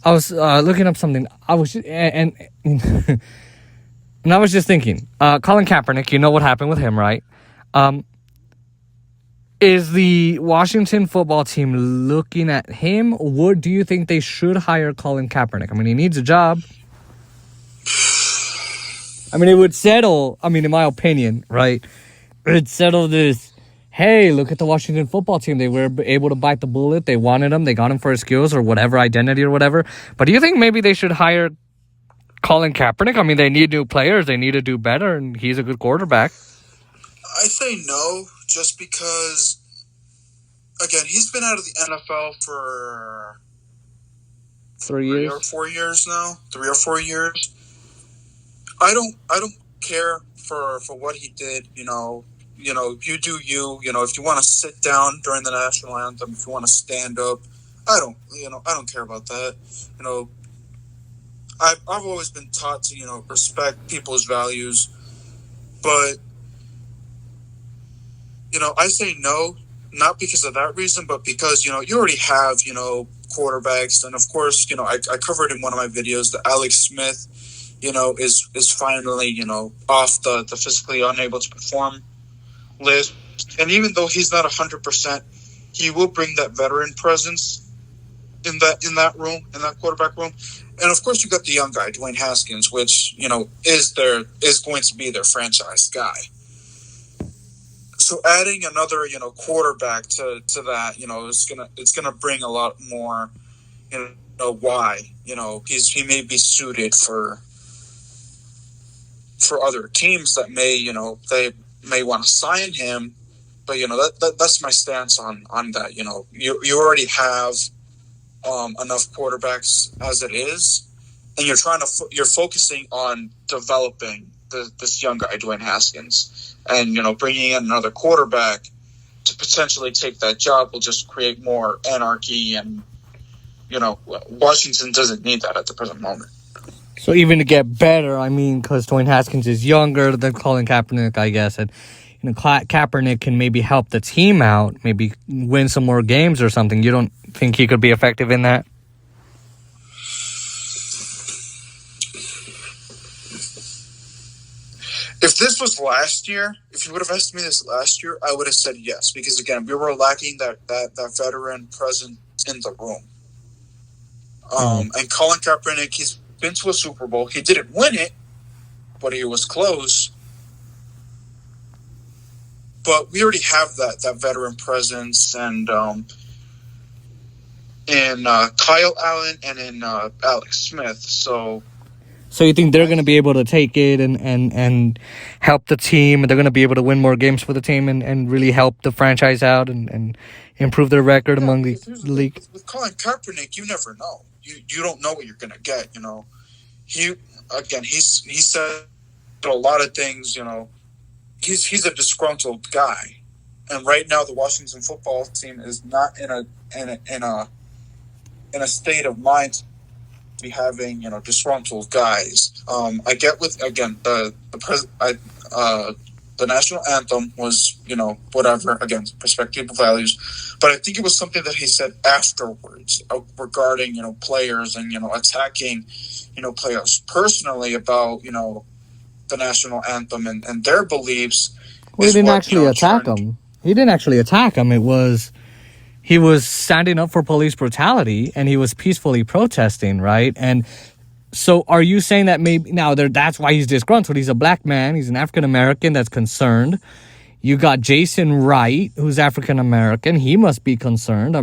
I was looking up something. I was and I was just thinking. Colin Kaepernick, you know what happened with him, right? Is the Washington football team looking at him? Or do you think they should hire Colin Kaepernick? I mean, he needs a job. I mean, it would settle, in my opinion, right? It would settle this, hey, look at the Washington football team. They were able to bite the bullet. They wanted him. They got him for his skills or whatever, identity or whatever. But do you think maybe they should hire Colin Kaepernick? I mean, they need new players. They need to do better, and he's a good quarterback. I say no, just because, again, he's been out of the NFL for 3 or 4 years now. 3 or 4 years. I don't care for what he did. You do you. If you want to sit down during the national anthem, if you want to stand up, I don't care about that. I've always been taught to respect people's values, but I say no, not because of that reason, but because you already have quarterbacks, and of course I covered in one of my videos that Alex Smith is finally off the physically unable to perform list, and even though he's not 100%, he will bring that veteran presence in that room, in that quarterback room. And of course you got the young guy, Dwayne Haskins, which is going to be their franchise guy. So adding another quarterback to that it's gonna bring a lot more why he may be suited for other teams that may they may want to sign him, but that's my stance on that. You already have enough quarterbacks as it is, and you're focusing on developing this young guy, Dwayne Haskins, and bringing in another quarterback to potentially take that job will just create more anarchy, and Washington doesn't need that at the present moment. So even to get better, because Dwayne Haskins is younger than Colin Kaepernick, I guess, and Kaepernick can maybe help the team out, maybe win some more games or something. You don't think he could be effective in that? If this was last year, if you would have asked me this last year, I would have said yes, because again, we were lacking that veteran presence in the room. And Colin Kaepernick, he's been to a Super Bowl. He didn't win it, but he was close. But we already have that veteran presence, and in Kyle Allen and in Alex Smith. So you think they're going to be able to take it and help the team, and they're going to be able to win more games for the team and really help the franchise out and improve their record among the league? With Colin Kaepernick, you never know. You don't know what you're going to get. He said a lot of things. He's a disgruntled guy, and right now the Washington football team is not in a state of mind to be having disgruntled guys. I get with again the national anthem was whatever, again, respect values, but I think it was something that he said afterwards regarding players and attacking players personally about the national anthem and their beliefs. Well, he didn't actually attack him. He didn't actually attack him. He was standing up for police brutality, and he was peacefully protesting, right? And so are you saying that maybe now that's why he's disgruntled? He's a black man. He's an African-American that's concerned. You got Jason Wright, who's African-American. He must be concerned.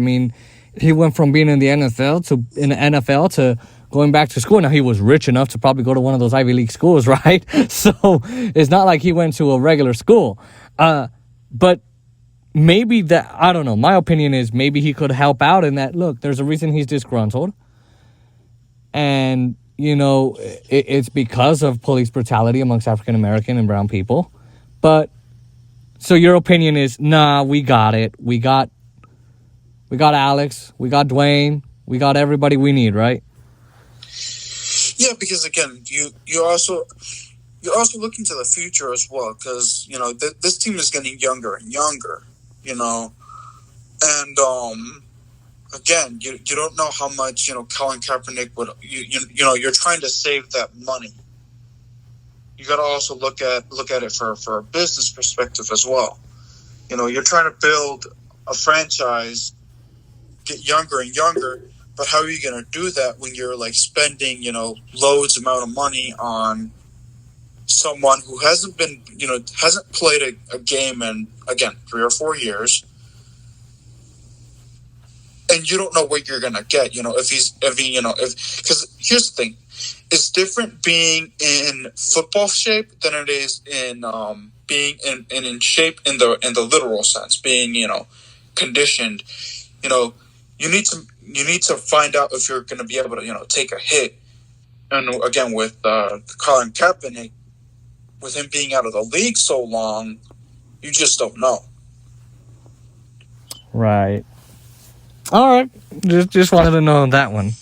He went from being in the NFL to going back to school. Now, he was rich enough to probably go to one of those Ivy League schools, right? So it's not like he went to a regular school. But maybe I don't know. My opinion is maybe he could help out in that. Look, there's a reason he's disgruntled. And, it's because of police brutality amongst African-American and brown people. But so your opinion is, nah, we got it. We got Alex. We got Dwayne. We got everybody we need, right? Yeah, because again, you're also looking to the future as well, because this team is getting younger and younger, and again, you don't know how much, Colin Kaepernick would, you're trying to save that money. You got to also look at it for a business perspective as well. You're trying to build a franchise, get younger and younger, but how are you going to do that when you're like spending, loads amount of money on someone who hasn't played a game in, again, 3 or 4 years, and you don't know what you're going to get, because here's the thing, it's different being in football shape than it is in being in shape in the literal sense, being conditioned. You need to find out if you're going to be able to take a hit. And again, with Colin Kaepernick, with him being out of the league so long, you just don't know. Right. All right. Just wanted to know that one.